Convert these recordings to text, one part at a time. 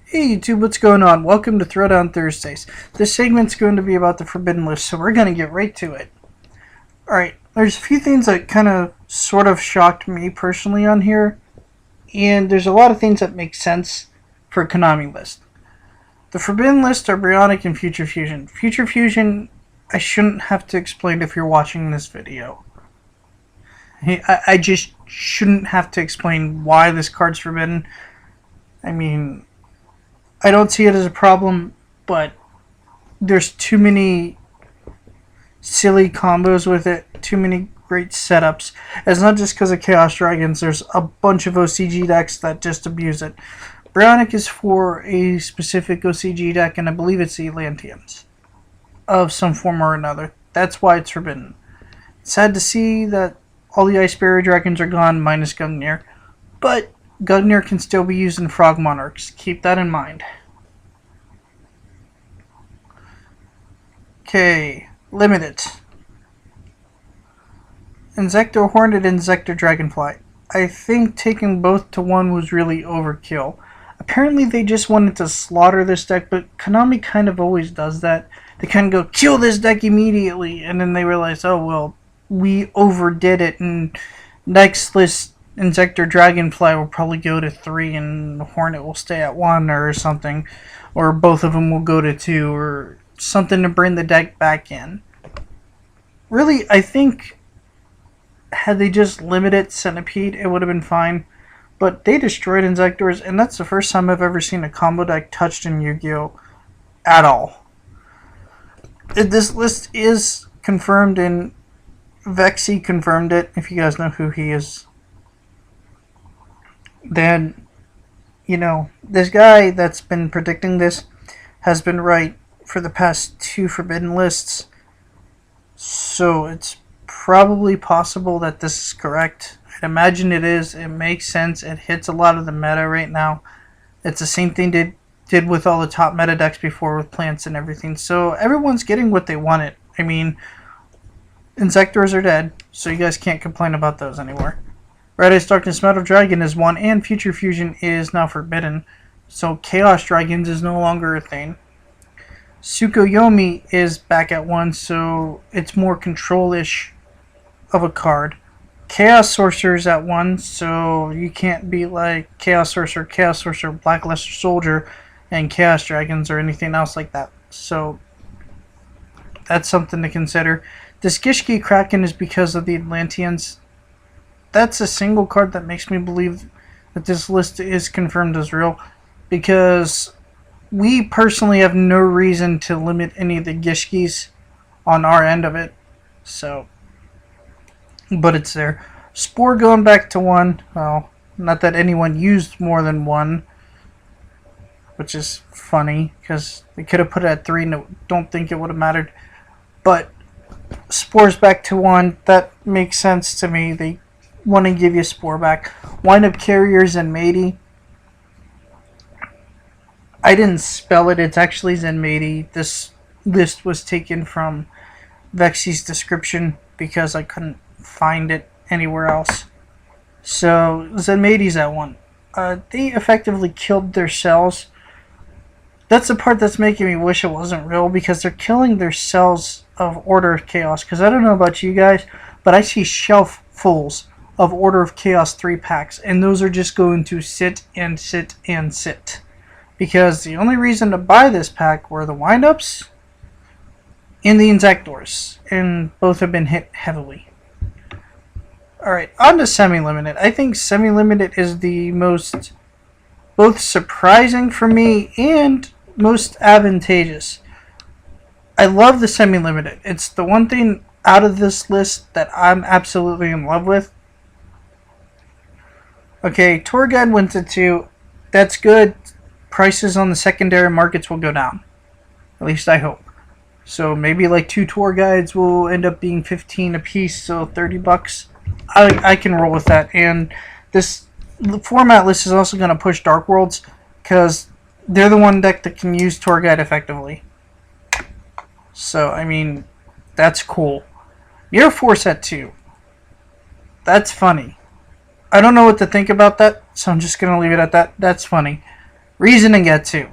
Hey YouTube, what's going on? Welcome to Throwdown Thursdays. This segment's going to be about the Forbidden List, so we're going to get right to it. Alright, there's a few things that kind of sort of shocked me personally on here, and there's a lot of things that make sense for a Konami list. The Forbidden List are Bionic and Future Fusion. Future Fusion, I shouldn't have to explain if you're watching this video. I just shouldn't have to explain why this card's forbidden. I mean, I don't see it as a problem, but there's too many silly combos with it, too many great setups. It's not just because of Chaos Dragons, there's a bunch of OCG decks that just abuse it. Bionic is for a specific OCG deck, and I believe it's the Atlanteans of some form or another. That's why it's forbidden. It's sad to see that all the Ice Barrier Dragons are gone, minus Gungnir, but Gungnir can still be used in Frog Monarchs. Keep that in mind. Okay, Limited. Insector Hornet and Insector Dragonfly. I think taking both to one was really overkill. Apparently they just wanted to slaughter this deck, but Konami kind of always does that. They kind of go, kill this deck immediately, and then they realize, oh well, we overdid it, and next list Insector Dragonfly will probably go to 3 and Hornet will stay at 1 or something. Or both of them will go to 2 or something to bring the deck back in. Really, I think had they just limited Centipede, it would have been fine. But they destroyed Insectors, and that's the first time I've ever seen a combo deck touched in Yu-Gi-Oh! At all. This list is confirmed, and Vexy confirmed it, if you guys know who he is. Then, you know, this guy that's been predicting this has been right for the past 2 forbidden lists. So it's probably possible that this is correct. I'd imagine it is. It makes sense. It hits a lot of the meta right now. It's the same thing they did with all the top meta decks before with plants and everything. So everyone's getting what they wanted. I mean, Insectors are dead, so you guys can't complain about those anymore. Red Ice Darkness Metal Dragon is 1, and Future Fusion is now forbidden. So Chaos Dragons is no longer a thing. Tsukuyomi is back at 1, so it's more control-ish of a card. Chaos Sorcerer's at 1, so you can't be like Chaos Sorcerer, Black Luster Soldier, and Chaos Dragons or anything else like that. So that's something to consider. This Gishki Kraken is because of the Atlanteans. That's a single card that makes me believe that this list is confirmed as real, because we personally have no reason to limit any of the Gishkis on our end of it. So, but it's there. Spore going back to 1. Well, not that anyone used more than 1, which is funny because they could have put it at 3. No, don't think it would have mattered. But Spore's back to 1. That makes sense to me. They want to give you Spore back. Wind-up Carriers and Matey. I didn't spell it. It's actually Zenmaity. This list was taken from Vexy's description because I couldn't find it anywhere else. So Zenmaity's at 1. They effectively killed their cells. That's the part that's making me wish it wasn't real, because they're killing their cells of Order of Chaos. Because I don't know about you guys, but I see shelf fulls of Order of Chaos 3 packs, and those are just going to sit and sit and sit. Because the only reason to buy this pack were the windups and the Insectors, and both have been hit heavily. Alright, on to Semi-Limited. I think Semi-Limited is the most both surprising for me and most advantageous. I love the Semi-Limited. It's the one thing out of this list that I'm absolutely in love with. Okay, Tour Guide went to 2. That's good. Prices on the secondary markets will go down. At least I hope. So maybe like 2 tour guides will end up being 15 a piece, so 30 bucks. I can roll with that. And the format list is also going to push Dark Worlds, because they're the one deck that can use tour guide effectively. So, I mean, that's cool. Mirror Force at 2. That's funny. I don't know what to think about that, so I'm just going to leave it at that. That's funny. Reasoning at 2.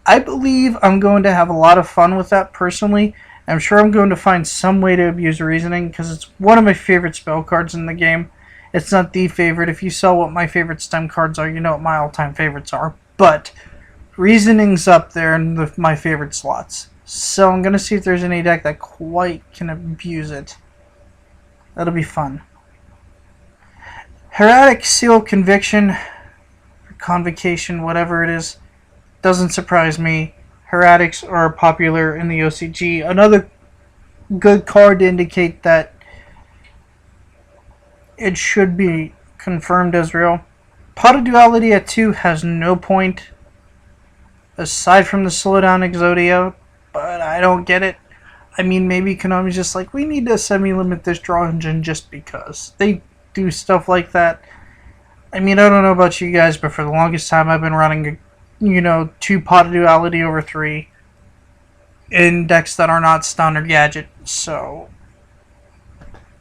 I believe I'm going to have a lot of fun with that personally. I'm sure I'm going to find some way to abuse reasoning because it's one of my favorite spell cards in the game. It's not the favorite. If you saw what my favorite stem cards are, you know what my all-time favorites are. But reasoning's up there in my favorite slots. So I'm going to see if there's any deck that quite can abuse it. That'll be fun. Heretic Seal Conviction, or Convocation, whatever it is, doesn't surprise me. Heretics are popular in the OCG. Another good card to indicate that it should be confirmed as real. Pot of Duality at 2 has no point aside from the slowdown Exodia, but I don't get it. I mean, maybe Konami's just like, we need to semi-limit this draw engine just because. They do stuff like that. I mean, I don't know about you guys, but for the longest time I've been running, 2 Pot of Duality over 3 in decks that are not Stun or Gadget, so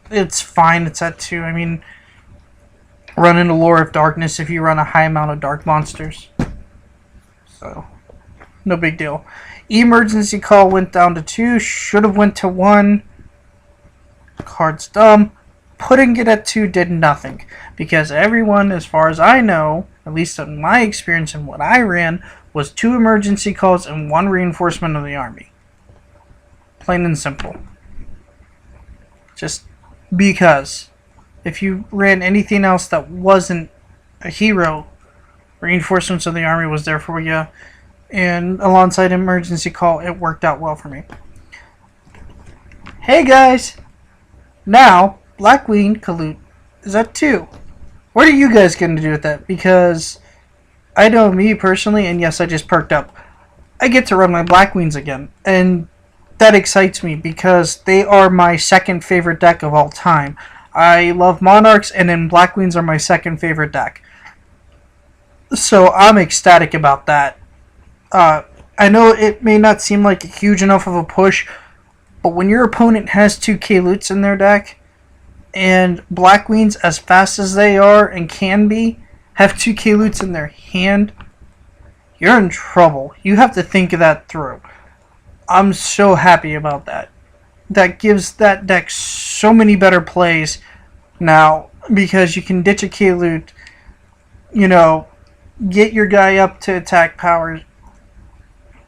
it's fine, it's at 2. I mean, run into Lore of Darkness if you run a high amount of dark monsters. So, no big deal. Emergency Call went down to 2, should have went to 1. Card's dumb. Putting it at 2 did nothing, because everyone, as far as I know, at least in my experience and what I ran, was 2 emergency calls and 1 reinforcement of the army. Plain and simple. Just because. If you ran anything else that wasn't a hero, reinforcements of the army was there for you, and alongside emergency call, it worked out well for me. Hey guys! Now, Blackwing Kalut is at 2. What are you guys going to do with that? Because I know me personally, and yes, I just perked up, I get to run my Blackwings again, and that excites me because they are my second favorite deck of all time. I love Monarchs, and then Blackwings are my second favorite deck. So I'm ecstatic about that. I know it may not seem like a huge enough of a push, but when your opponent has 2 Kalutes in their deck, and Blackwings, as fast as they are and can be, have 2 Kalutes in their hand, you're in trouble. You have to think of that through. I'm so happy about that. That gives that deck so many better plays now, because you can ditch a Kalute, get your guy up to attack powers,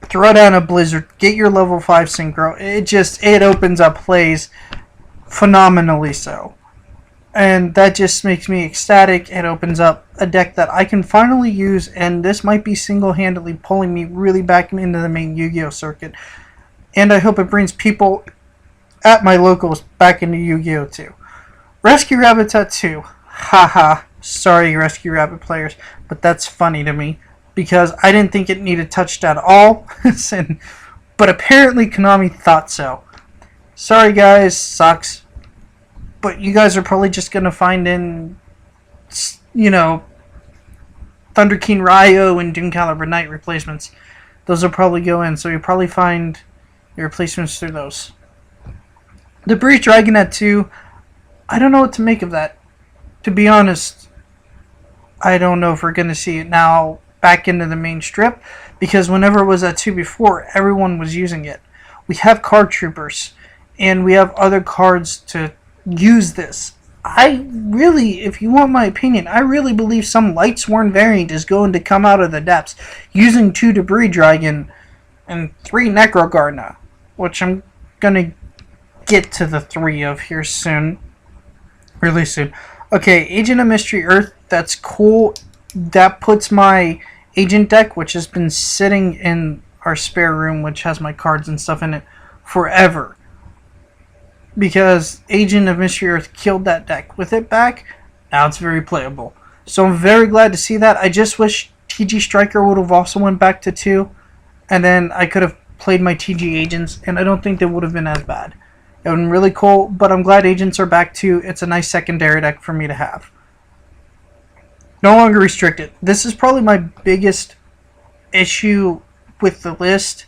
throw down a Blizzard, get your level 5 Synchro. It opens up plays phenomenally so. And that just makes me ecstatic. It opens up a deck that I can finally use, and this might be single-handedly pulling me really back into the main Yu-Gi-Oh! Circuit. And I hope it brings people at my locals back into Yu-Gi-Oh! Too. Rescue Rabbit's at 2. Haha. Sorry, Rescue Rabbit players, but that's funny to me, because I didn't think it needed touched at all, but apparently Konami thought so. Sorry guys, sucks. But you guys are probably just going to find in, Thunder King Ryo and Doom Caliber Knight replacements. Those will probably go in, so you'll probably find your replacements through those. The Breach Dragon at 2, I don't know what to make of that. To be honest, I don't know if we're going to see it now back into the main strip, because whenever it was at 2 before, everyone was using it. We have card troopers, and we have other cards to use this. I really, if you want my opinion, I really believe some Lightsworn variant is going to come out of the depths using 2 Debris Dragon and 3 Necrogardna, which I'm going to get to the 3 of here soon. Really soon. Okay, Agent of Mystery Earth, that's cool. That puts my Agent deck, which has been sitting in our spare room, which has my cards and stuff in it, forever. Because Agent of Mystery Earth killed that deck. With it back, now it's very playable. So I'm very glad to see that. I just wish TG Striker would have also went back to 2, and then I could have played my TG Agents, and I don't think they would have been as bad. It would have been really cool, but I'm glad Agents are back too. It's a nice secondary deck for me to have. No longer restricted. This is probably my biggest issue with the list,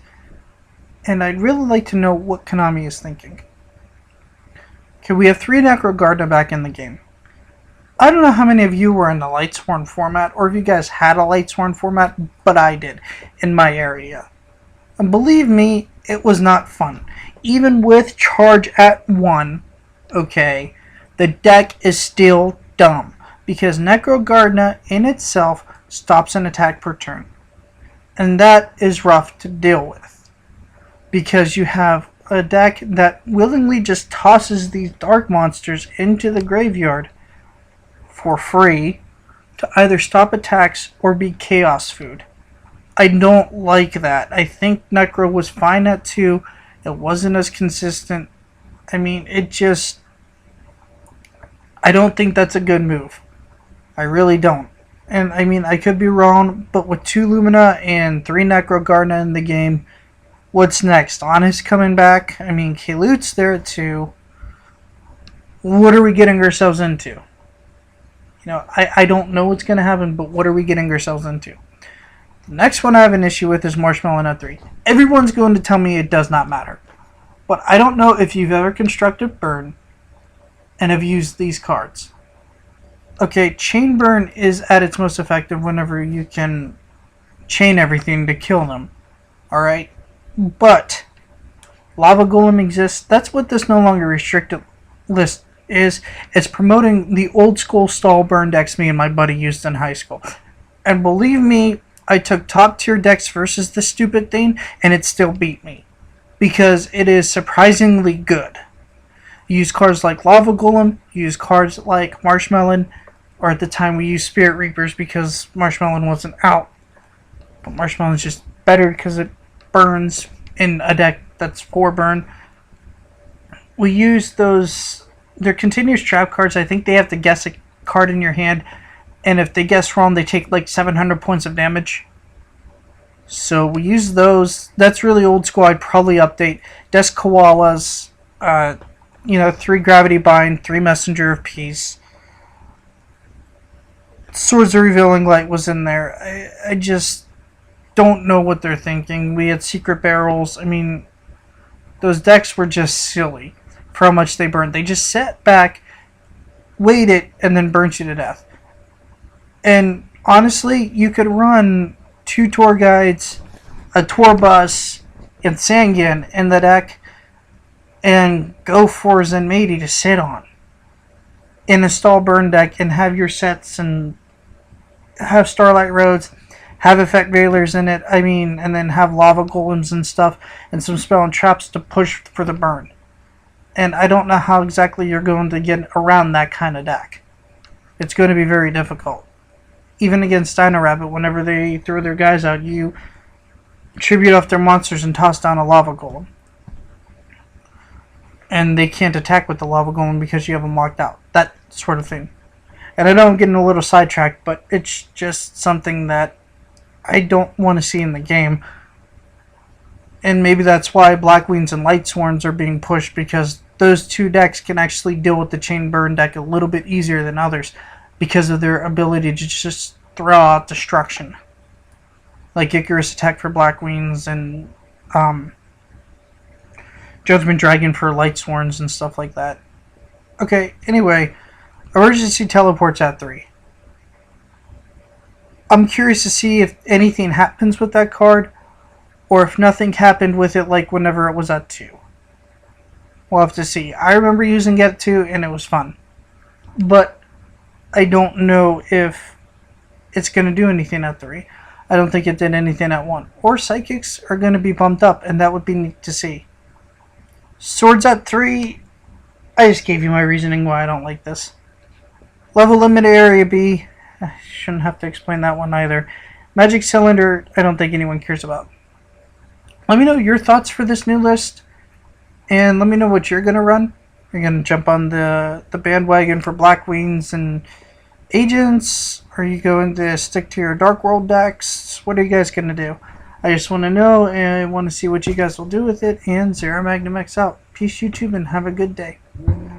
and I'd really like to know what Konami is thinking. Okay, we have 3 Necrogardna back in the game. I don't know how many of you were in the Lightsworn format, or if you guys had a Lightsworn format, but I did in my area. And believe me, it was not fun. Even with charge at 1, okay, the deck is still dumb, because Necrogardna in itself stops an attack per turn. And that is rough to deal with, because you have a deck that willingly just tosses these dark monsters into the graveyard for free to either stop attacks or be chaos food. I don't like that. I think Necro was fine at 2. It wasn't as consistent. I mean, I don't think that's a good move. I really don't. And I mean, I could be wrong, but with 2 Lumina and 3 Necrogardna in the game, what's next? Honest coming back? I mean, Kalut's there at 2. What are we getting ourselves into? I don't know what's going to happen, but what are we getting ourselves into? The next one I have an issue with is Marshmallow at 3. Everyone's going to tell me it does not matter. But I don't know if you've ever constructed Burn and have used these cards. Okay, Chain Burn is at its most effective whenever you can chain everything to kill them. Alright? But Lava Golem exists. That's what this no longer restricted list is. It's promoting the old school stall burn decks me and my buddy used in high school. And believe me, I took top tier decks versus this stupid thing and it still beat me. Because it is surprisingly good. You use cards like Lava Golem, you use cards like Marshmallow, or at the time we used Spirit Reapers because Marshmallow wasn't out. But Marshmallow is just better because it burns in a deck that's 4 burn. We use those, they're continuous trap cards. I think they have to guess a card in your hand, and if they guess wrong, they take like 700 points of damage. So we use those. That's really old school. I'd probably update Desk Koalas, 3 Gravity Bind, 3 Messenger of Peace. Swords of Revealing Light was in there. I just don't know what they're thinking. We had Secret Barrels. I mean, those decks were just silly for how much they burned. They just sat back, waited, and then burnt you to death. And honestly, you could run 2 tour guides, a tour bus, and Sangan in the deck, and go for Zenmaity to sit on in a stall burn deck and have your sets and have Starlight Roads, have Effect Veilers in it, and then have Lava Golems and stuff, and some spell and traps to push for the burn. And I don't know how exactly you're going to get around that kind of deck. It's going to be very difficult. Even against Dino Rabbit, whenever they throw their guys out, you tribute off their monsters and toss down a Lava Golem. And they can't attack with the Lava Golem because you have them locked out. That sort of thing. And I know I'm getting a little sidetracked, but it's just something that I don't want to see in the game. And maybe that's why Black Wings and Lightsworns are being pushed, because those 2 decks can actually deal with the Chain Burn deck a little bit easier than others because of their ability to just throw out destruction. Like Icarus Attack for Black Wings and Judgment Dragon for Lightsworns and stuff like that. Okay, anyway, Emergency Teleports at 3. I'm curious to see if anything happens with that card, or if nothing happened with it like whenever it was at 2. We'll have to see. I remember using it at 2 and it was fun. But I don't know if it's going to do anything at 3. I don't think it did anything at 1. Or Psychics are going to be bumped up, and that would be neat to see. Swords at 3, I just gave you my reasoning why I don't like this. Level Limit Area B, I shouldn't have to explain that one either. Magic Cylinder, I don't think anyone cares about. Let me know your thoughts for this new list, and let me know what you're going to run. You're going to jump on the bandwagon for Black Wings and Agents? Are you going to stick to your Dark World decks? What are you guys going to do? I just want to know, and I want to see what you guys will do with it. And ZeroMagnumX out. Peace, YouTube, and have a good day.